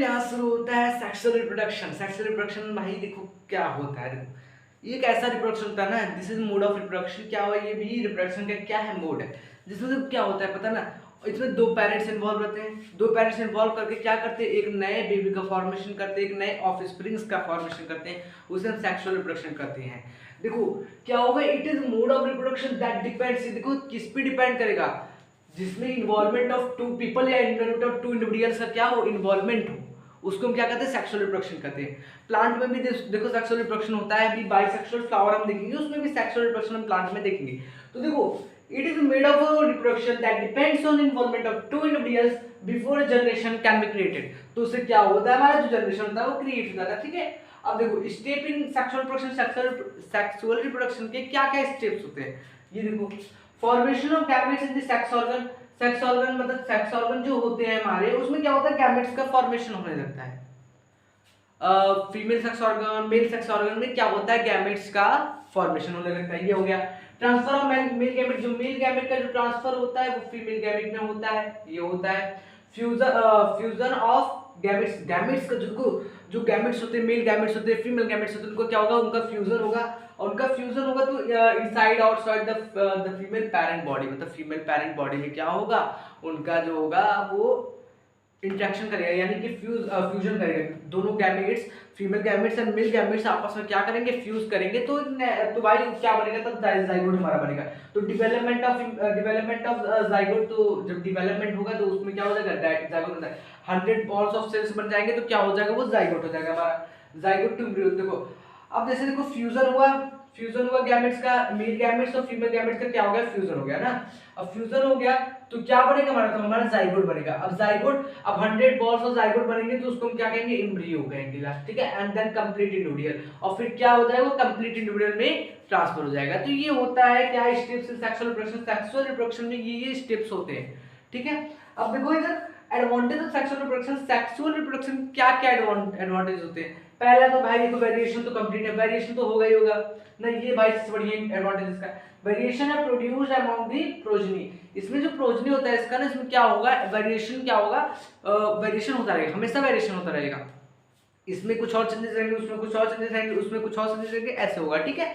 यहाँ शुरू होता है सेक्सुअल रिप्रोडक्शन। सेक्सुअल रिप्रोडक्शन भाई देखो क्या होता है। देखो ये एक ऐसा रिप्रोडक्शन होता है ना, this is mode of reproduction. क्या हुआ, ये भी रिप्रोडक्शन का क्या है, मोड है। जिसमें तो क्या होता है पता ना, इसमें दो पेरेंट्स इन्वॉल्व रहते हैं। दो पेरेंट्स इन्वॉल्व करके क्या करते हैं, एक नए बेबी का फॉर्मेशन करते हैं, एक नए ऑफ स्प्रिंग्स का फॉर्मेशन करते हैं, उसे हम सेक्सुअल रिप्रोडक्शन करते हैं। देखो क्या होगा, it is mode of reproduction that depends, देखो किस पे डिपेंड करेगा, जिसमें इन्वॉल्वमेंट ऑफ टू पीपल या इन्वॉल्वमेंट ऑफ टू इंडिविजुअल्स का क्या हो, इन्वॉल्वमेंट हो, उसको हम क्या कहते हैं, सेक्सुअल रिप्रोडक्शन कहते हैं। प्लांट में भी देखो सेक्सुअल रिप्रोडक्शन होता है, अभी बाइसेक्सुअल फ्लावर हम देखेंगे, उसमें भी सेक्सुअल रिप्रोडक्शन हम प्लांट में देखेंगे। तो देखो it is made of reproduction that depends on involvement of two individuals before a generation can be created. तो उससे क्या होता है, हमारा जो जनरेशन होता है वो क्रिएट हो जाता है। ठीक है, अब देखो step in sexual reproduction, sexual reproduction के क्या क्या स्टेप्स होते हैं, ये देखो। Formation of gametes in the sex organ. Sex organ मतलब सेक्स ऑर्गन जो होते हैं हमारे, उसमें क्या होता है, गैमेट्स का फॉर्मेशन होने लगता है। Female sex organ, male sex organ में क्या होता है, गैमेट्स का फॉर्मेशन होने लगता है। ये हो गया ट्रांसफर ऑफ मेल गैमेट, जो मेल गैमेट का जो ट्रांसफर होता है वो फीमेल गैमेट में होता है, ये होता है। फ्यूजन ऑफ गैमेट्स, गैमेट्स का जो गैमेट्स होते हैं, मेल गैमेट्स होते हैं, फीमेल गैमेट्स होते हैं, उनको क्या होगा, उनका फ्यूजन होगा। और उनका फ्यूजन होगा तो inside outside the female parent body, मतलब फीमेल पैरेंट बॉडी में क्या होगा, उनका जो होगा वो इंटरेक्शन करेगा, यानी कि फ्यूजन करेगा। दोनों gametes, female gametes and male gametes आपस में क्या करेंगे, फ्यूज करेंगे। तो भाई क्या बनेगा, तब जाइगोट हमारा बनेगा। तो डिवेलपमेंट ऑफ जाइगोट, तो जब डिवेलपमेंट होगा तो उसमें क्या हो जाएगा, जाइगोट होता है। 100 बॉल्स ऑफ सेल्स बन जाएंगे तो क्या हो जाएगा, वो जाइगोट हो जाएगा हमारा, जाइगोट टू एम्ब्रियो। देखो अब जैसे देखो फ्यूजन हुआ गैमेट्स का, मेल गैमेट्स और फीमेल गैमेट्स का क्या हो गया, फ्यूजन हो गया ना। अब फ्यूजन हो गया तो क्या बनेगा हमारा, तो हमारा जाइगोट बनेगा। अब जाइगोट, अब 100 बॉल्स ऑफ जाइगोट बनेंगे तो उसको हम क्या कहेंगे, एम्ब्रियो कहेंगे लास्ट। ठीक है, एंड देन कंप्लीट इंडिविजुअल, और फिर क्या हो जाएगा, वो कंप्लीट इंडिविजुअल में ट्रांसफर हो जाएगा। तो ये होता है क्या, steps in sexual reproduction. Sexual reproduction में ये स्टेप्स होते हैं। ठीक है, अब देखो इधर advantage of sexual reproduction. Sexual reproduction क्या क्या एडवांटेज होते हैं। पहला तो भाई देखो वेरिएशन तो कंप्लीट है, वेरिएशन तो होगा ही होगा ना, ये भाई सबसे बढ़िया एडवांटेज इसका। वेरिएशन है प्रोड्यूस्ड अमंग दी प्रोजनी, इसमें जो प्रोजनी होता है इसका ना, इसमें क्या होगा, वेरिएशन क्या होगा, वेरिएशन होता रहेगा, हमेशा वेरिएशन होता रहेगा। इसमें कुछ और चेंजेस रहेंगे, उसमें कुछ और चेंजेस रहेंगे, उसमें कुछ और चेंजेस रहेंगे, ऐसे होगा। ठीक है,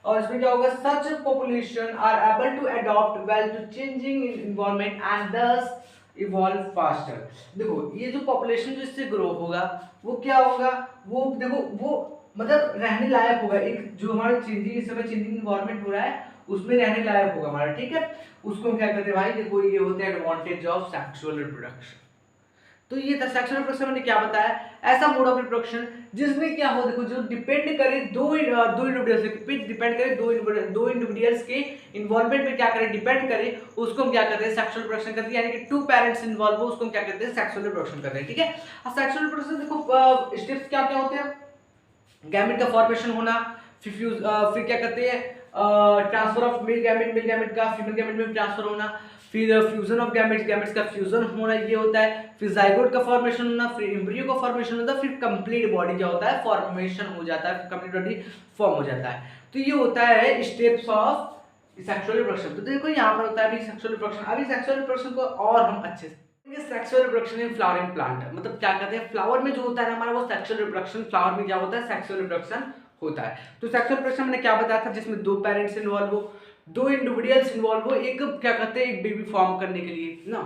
और इसमें क्या होगा, such population are able to adopt well to changing environment and thus evolve faster. देखो ये जो पॉपुलेशन जो इससे ग्रो होगा वो क्या होगा, वो देखो वो मतलब रहने लायक होगा, एक जो हमारा चेंजिंग, इस समय चेंजिंग एनवायरनमेंट हो रहा है उसमें रहने लायक होगा हमारा। ठीक है, उसको हम क्या कहते हैं भाई, देखो ये होते हैं एडवांटेज ऑफ सेक्सुअल रिप्रोडक्शन। तो ये था सेक्सुअल रिप्रोडक्शन, मैंने क्या बताया, ऐसा मोड ऑफ रिप्रोडक्शन जिसमें क्या हो, देखो जो डिपेंड करे दो इंडिविजुअल्स पे, डिपेंड करे दो इंडिविजुअल्स के इन्वॉल्वमेंट पे, क्या करे, डिपेंड करे, उसको हम क्या कहते हैं, सेक्सुअल रिप्रोडक्शन करते हैं। यानी कि टू पेरेंट्स इन्वॉल्व हो, उसको हम क्या कहते हैं, सेक्सुअल रिप्रोडक्शन करते हैं। ठीक है, अब सेक्सुअल रिप्रोडक्शन देखो स्टेप्स क्या क्या होते हैं, गैमेट का फॉर्मेशन होना, फिर क्या कहते हैं, ट्रांसफर ऑफ मेल गैमेट का फीमेल गैमेट में ट्रांसफर होना, फिर फ्यूजन ऑफ गैमेट्स का फ्यूजन होना, ये होता है। फिर जाइगोट का फॉर्मेशन होना, फिर एम्ब्रियो का फॉर्मेशन होता है, फिर कंप्लीट बॉडी क्या होता है, फॉर्मेशन हो जाता है, कंप्लीट बॉडी फॉर्म हो जाता है। तो ये होता है स्टेप्स ऑफ सेक्सुअल रिप्रोडक्शन। तो देखो यहाँ पर होता है अभी सेक्सुअल रिप्रोडक्शन। अभी सेक्सुअल रिप्रोडक्शन को और हम अच्छे से sexual reproduction in flowering plant, मतलब क्या कहते हैं, फ्लावर में जो होता है हमारा वो सेक्सुअल रिप्रोडक्शन, फ्लावर में क्या होता है, सेक्सुअल रिप्रोडक्शन होता है। तो सेक्सुअल रिप्रोडक्शन मैंने क्या बताया था, जिसमें दो पेरेंट्स इन्वॉल्व हो, दो इंडिविजुअल्स इन्वॉल्व हो, एक क्या कहते हैं, एक बेबी फॉर्म करने के लिए ना,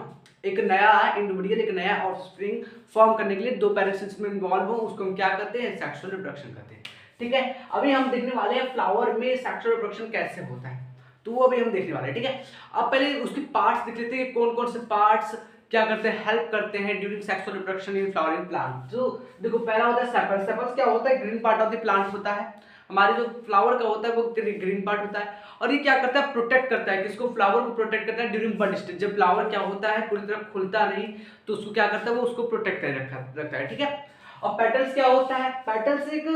एक नया इंडिविजुअल, एक नया ऑफस्प्रिंग फॉर्म करने के लिए दो पेरेंट्स इसमें इन्वॉल्व हो, उसको हम क्या कहते हैं, सेक्सुअल रिप्रोडक्शन कहते हैं। ठीक है, अभी हम देखने वाले हैं फ्लावर में सेक्सुअल रिप्रोडक्शन कैसे होता है, तो वो अभी हम देखने वाले हैं। ठीक है, अब पहले उसके पार्ट्स देख लेते हैं, कौन कौन से पार्ट्स क्या करते हैं, हेल्प करते हैं during sexual reproduction in flowering plant. जो देखो पहला होता है सेपल्स। सेपल्स क्या होता है, green part of the plant होता है, हमारे जो फ्लावर का होता है वो ग्रीन पार्ट होता है। और ये क्या करता है, प्रोटेक्ट करता है किसको, फ्लावर को प्रोटेक्ट करता है ड्यूरिंग बड स्टेज। जब फ्लावर क्या होता है पूरी तरह खुलता नहीं तो उसको क्या करता है, वो उसको प्रोटेक्ट कर रखता है। ठीक है, और पेटल्स क्या होता है, पेटल्स एक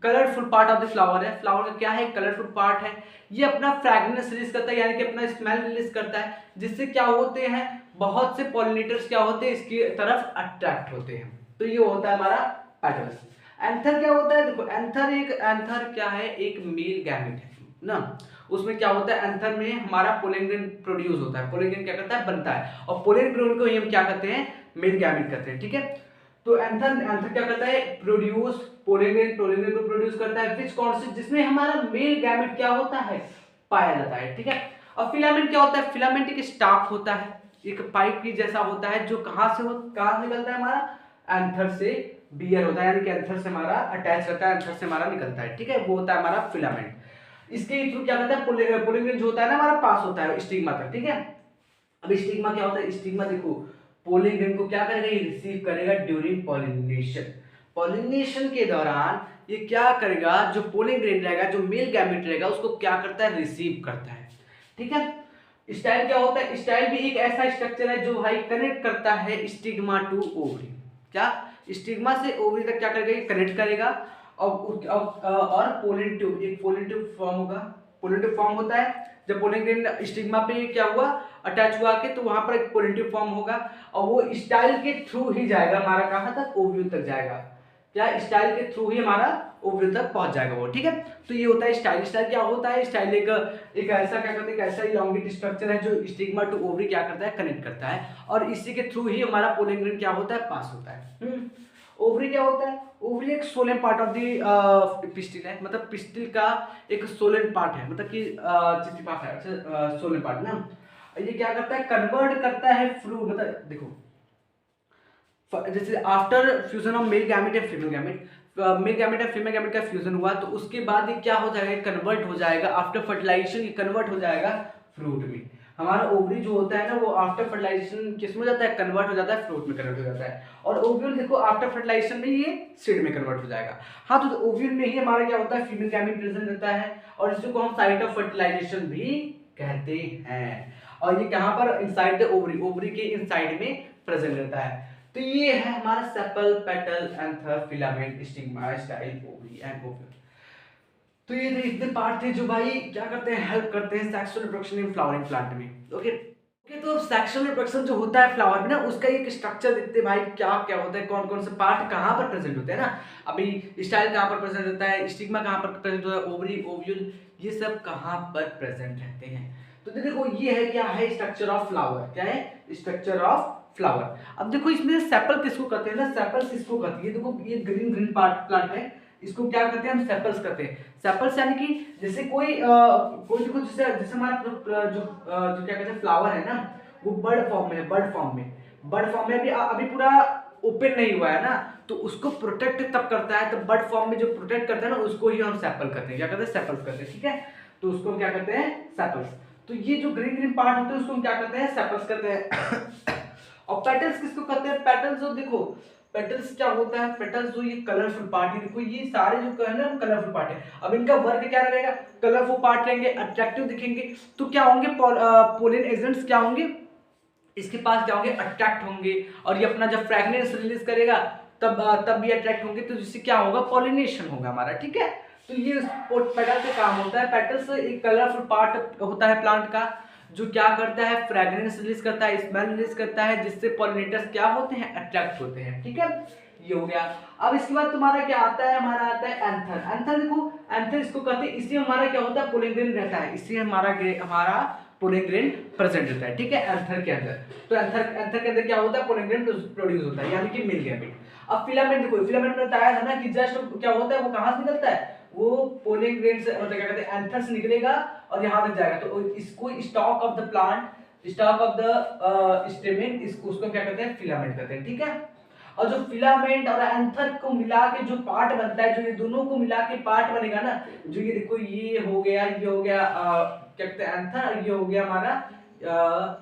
colourful part of the flower है, फ्लावर का क्या है, कलरफुल पार्ट है। ये अपना फ्रेग्रेंस रिलीज करता है, यानी कि अपना स्मेल रिलीज करता है, जिससे क्या होते हैं, बहुत से पॉलिनेटर्स क्या होते हैं, इसकी तरफ अट्रैक्ट होते हैं। तो ये होता है हमारा पेटल्स। एंथर क्या होता है, देखो एंथर क्या है, एक मेल गैमेट है ना, उसमें क्या होता है, एंथर में हमारा पोलन ग्रेन प्रोड्यूस होता है, पोलन ग्रेन क्या करता है, बनता है, और पोलन ग्रेन को ही हम क्या कहते हैं, मेल गैमेट कहते हैं। ठीक है, तो एंथर एंथर क्या करता है, produce pollen grain, pollen grain को प्रोड्यूस करता है विच कॉन्स्टिट्यूट, जिसमें हमारा मेल गैमेट क्या होता है, पाया जाता है, ठीक है। और फिलामेंट क्या होता है, फिलामेंट एक स्टाफ होता है, एक पाइप की जैसा होता है, जो कहां से कहां निकलता है हमारा एंथर से बियर होता है, यानी कि एंथर से हमारा अटैच रहता है, एंथर से हमारा निकलता है, ठीक है, वो होता है हमारा फिलामेंट। इसके थ्रू क्या करता है, पोलिन ग्रेन जो होता है ना हमारा पास होता है स्टिग्मा तक, ठीक है। अब स्टिग्मा क्या होता है, स्टिग्मा देखो पोलिन ग्रेन को क्या करेगा, ये रिसीव करेगा ड्यूरिंग पॉलिनेशन। पॉलिनेशन के दौरान ये क्या करेगा, जो पोलिन ग्रेन रहेगा, जो मेल गैमेट रहेगा, उसको क्या करता है, रिसीव करता है, ठीक है। स्टाइल क्या होता है, स्टाइल भी एक ऐसा स्ट्रक्चर है जो भाई कनेक्ट करता है स्टिग्मा टू ओवरी, क्या स्टिग्मा से ओवरी तक क्या करेगा, ये कनेक्ट करेगा। और पोलिन ट्यूब, एक पोलिन ट्यूब फॉर्म होगा, पोलिन ट्यूब फॉर्म होता है जब पोलिन ग्रेन स्टिग्मा पे क्या हुआ, अटैच हुआ के, तो वहां पर एक पोलिन ट्यूब फॉर्म होगा और वो स्टाइल के थ्रू ही जाएगा हमारा, कहां तक, ओव्यूल तक जाएगा, क्या स्टाइल के थ्रू ही हमारा ओव्यूल तक पहुंच जाएगा वो, ठीक है। तो ये होता है स्टाइल। स्टाइल क्या होता है, स्टाइल एक ऐसा क्या करते हैं, एक ऐसा इलॉन्गेट स्ट्रक्चर है जो स्टिग्मा टू ओवरी क्या करता है, कनेक्ट करता है, और इसी के थ्रू ही हमारा पोलिन ग्रेन क्या होता है, पास होता है। ओवरी क्या होता है, ओवरी एक Solan part of the pistil है, मतलब पिस्टिल का एक सोलेन पार्ट है, मतलब कि चिपचिपा है, सोलेन पार्ट ना। ये क्या करता है, कन्वर्ट करता है फ्रू, मतलब देखो जैसे after fusion of male gamete या फीमेल गैमेट, मेल गैमेट या फीमेल गैमेट का फ्यूजन हुआ, तो उसके बाद ये क्या हो जाएगा, कन्वर्ट हो जाएगा, आफ्टर फर्टिलाइजेशन ये कन्वर्ट हो जाएगा फ्रूट में। हमारा ओवरी जो होता है ना, वो आफ्टर फर्टिलाइजेशन किस में हो जाता है, कन्वर्ट हो जाता है, फ्रूट में कन्वर्ट हो जाता है। और ओव्यूल देखो आफ्टर फर्टिलाइजेशन में ये सीड में कन्वर्ट हो जाएगा। हाँ, तो ओव्यूल में ही हमारा क्या होता है, फीमेल गैमेट प्रेजेंट रहता है, और इसको हम साइट ऑफ फर्टिलाइजेशन भी कहते हैं। और ये कहाँ पर, इनसाइड द ओवरी, ओवरी के इनसाइड में प्रेजेंट रहता है। तो ये है हमारा sepal, petal, anther, filament, stigma, style, ovary and ovule. तो ये इतने पार्ट थे जो भाई क्या करते हैं, हेल्प करते हैं sexual reproduction in flowering plant में। ओके ओके, तो सेक्सुअल रिप्रोडक्शन जो होता है फ्लावर में ना, उसका एक स्ट्रक्चर देखते हैं भाई, क्या क्या होता है, कौन कौन से पार्ट कहाँ पर प्रेजेंट होते हैं ना। अभी स्टाइल कहाँ पर प्रेजेंट होता है, स्टिग्मा कहाँ पर प्रेजेंट होता है, ओवरी, ओव्यूल, ये सब कहाँ पर प्रेजेंट रहते हैं। तो देखो ये है, क्या है, स्ट्रक्चर ऑफ फ्लावर, क्या है, स्ट्रक्चर ऑफ फ्लावर। अब देखो इसमें सेपल किसको कहते हैं ना, सेपल्स किसको कहती है, देखो ये ग्रीन ग्रीन पार्ट प्लांट है, इसको क्या करते हैं हम, सेपल्स कहते हैं। सेपल्स यानी कि जैसे कोई देखो जैसे हमारा जो क्या कहते हैं फ्लावर है ना, वो बर्ड फॉर्म में है, बर्ड फॉर्म में अभी पूरा ओपन नहीं हुआ है ना, तो उसको प्रोटेक्ट तब करता है, तो बर्ड फॉर्म में जो प्रोटेक्ट करता है ना, उसको ही हम सेपल कहते हैं, क्या कहते हैं, सेपल्स कहते हैं, ठीक है। तो उसको हम क्या कहते हैं, सेपल्स। तो ये जो ग्रीन ग्रीन पार्ट होते हैं उसको हम क्या कहते हैं, सेपल्स कहते हैं। और पेटल्स किसको कहते हैं, पेटल्स जो देखो, पेटल्स क्या होता है, पेटल्स जो ये कलरफुल पार्ट है, देखो ये सारे जो है ना कलरफुल पार्ट है। अब इनका वर्क क्या रहेगा, कलरफुल पार्ट रहेंगे, अट्रैक्टिव दिखेंगे, तो क्या होंगे, पोलिन एजेंट्स क्या होंगे, इसके पास क्या होंगे, अट्रैक्ट होंगे, और ये अपना जब फ्रेगनेंस रिलीज करेगा तब भी अट्रैक्ट होंगे, तो जिससे क्या होगा, पॉलिनेशन होगा हमारा, ठीक है। तो ये पेटल से काम होता है। पेटल्स एक कलरफुल पार्ट होता है प्लांट का, जो क्या करता है, फ्रेगनेंस रिलीज करता है, स्मेल रिलीज करता है, जिससे पॉलिनेटर्स क्या होते हैं, अट्रैक्ट होते हैं, ठीक है। ये हो गया। अब इसके बाद तुम्हारा क्या आता है, हमारा आता है एंथर। एंथर देखो, एंथर इसको कहते हैं, इसी हमारा क्या होता है, पोलिन ग्रेन रहता है, इसी हमारा पोलिन ग्रेन प्रेजेंट रहता है, ठीक है, एंथर के अंदर। तो एंथर के अंदर क्या होता है, पोलिन ग्रेन प्रोड्यूस होता है, यानी कि मेल गैमेट। अब फिलामेंट देखो, फिलामेंट में बताया था ना कि जस्ट क्या होता है, वो कहां से निकलता है, वो पोलिन ग्रेन से, मतलब क्या कहते हैं, एंथर से निकलेगा और यहां तक जाएगा, तो इसको stock of the plant, stock of the stamen, इसको उसको क्या कहते हैं, फिलामेंट कहते हैं, ठीक है। और जो फिलामेंट और एंथर को मिला के जो पार्ट बनता है, जो ये दोनों को मिला के पार्ट बनेगा ना, जो ये देखो, ये हो गया, ये हो गया क्या कहते हैं, एंथर, और ये हो गया हमारा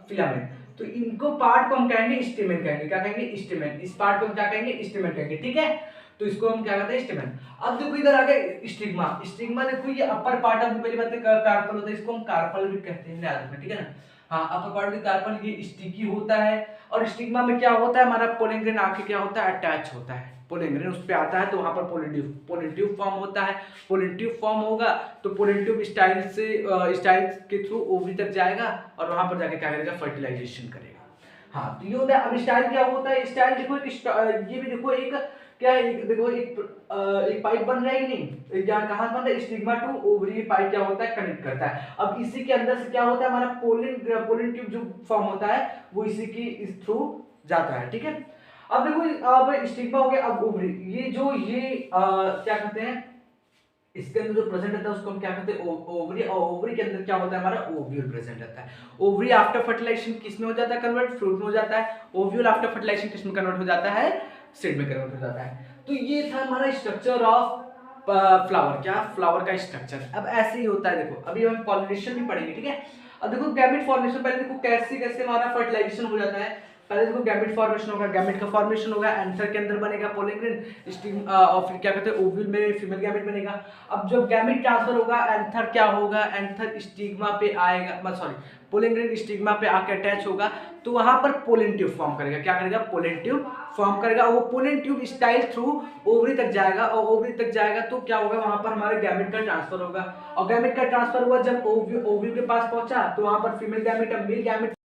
फिलामेंट। तो इनको पार्ट को हम कहेंगे स्टेमेन कहेंगे, क्या कहेंगे, स्टेमेन। इस पार्ट को हम क्या कहेंगे, स्टेमेन कहेंगे, ठीक है। तो इसको हम क्या कहते हैं, स्टेमेन। अब देखो इधर आ गया स्टिग्मा। स्टिग्मा देखो, ये अपर पार्ट ऑफ, पहली बात है कार्पल होता है, इसको हम कार्पल भी कहते हैं याद रखना, ठीक है ना। हाँ, अपर पार्ट ऑफ कार्पल ये स्टिकी होता है, और स्टिग्मा में क्या होता है, हमारा पोलिन ग्रेन आके क्या होता है, अटैच होता है, पोलिन ग्रेन उस पे आता है, तो वहां पर पोलिन ट्यूब फॉर्म होता है। पोलिन ट्यूब फॉर्म होगा तो पोलिन ट्यूब स्टाइल के थ्रू ओवरी तक जाएगा, और वहां पर जाके क्या करेगा, फर्टिलाइजेशन करेगा। हाँ, तो ये होता है। अब स्टाइल क्या होता है, स्टाइल देखो, ये भी देखो, एक क्या है, देखो एक पाइप बन रहा है कि नहीं, कहां से बन रहा है, स्टिग्मा टू ओवरी पाइप क्या होता है, कनेक्ट करता है। अब इसी के अंदर से क्या होता है, हमारा पोलिन ट्यूब जो फॉर्म होता है, वो इसी की इस थ्रू जाता है, ठीक है। अब देखो अब स्टिग्मा हो गया, अब ओवरी, ये जो क्या कहते हैं, इसके अंदर जो प्रेजेंट रहता है उसको हम क्या कहते हैं, ओवरी। और ओवरी के अंदर क्या होता है, हमारा ओव्यूल प्रेजेंट रहता है। ओवरी आफ्टर फर्टिलाइजेशन किस में हो जाता है कन्वर्ट, फ्रूट में हो जाता है। ओव्यूल आफ्टर फर्टिलाइजेशन किस में कन्वर्ट हो जाता है, सीड में कन्वर्ट हो जाता है। तो ये था हमारा स्ट्रक्चर ऑफ फ्लावर, क्या फ्लावर का स्ट्रक्चर। अब ऐसे ही होता है, देखो अभी हम पॉलिनेशन भी पढ़ेंगे, ठीक है। अब देखो गैमेट फॉर्मेशन, पहले देखो कैसे कैसे हमारा फर्टिलाइजेशन हो जाता है। पहले देखो गैमेट फॉर्मेशन होगा, गैमेट का फॉर्मेशन होगा, एंथर के अंदर बनेगा पोलन ग्रेन, स्टिग्म और फिर क्या कहते हैं ओव्यूल में फीमेल गैमेट बनेगा। अब जब गैमेट ट्रांसफर होगा, एंथर क्या होगा, एंथर स्टिग्मा पे आएगा, सॉरी पोलन ग्रेन स्टिग्मा पे आके अटैच होगा, तो वहां पर पोलन ट्यूब फॉर्म करेगा। क्या करेगा, पोलन ट्यूब फॉर्म करेगा। और वो pollen tube style through ovary तक जाएगा, और ओवरी तक जाएगा तो क्या होगा, वहां पर हमारे गैमेट का ट्रांसफर होगा। और गैमेट का ट्रांसफर हुआ जब ओव्यूल के पास पहुंचा, तो वहां पर फीमेल गैमेट, मेल गैमेट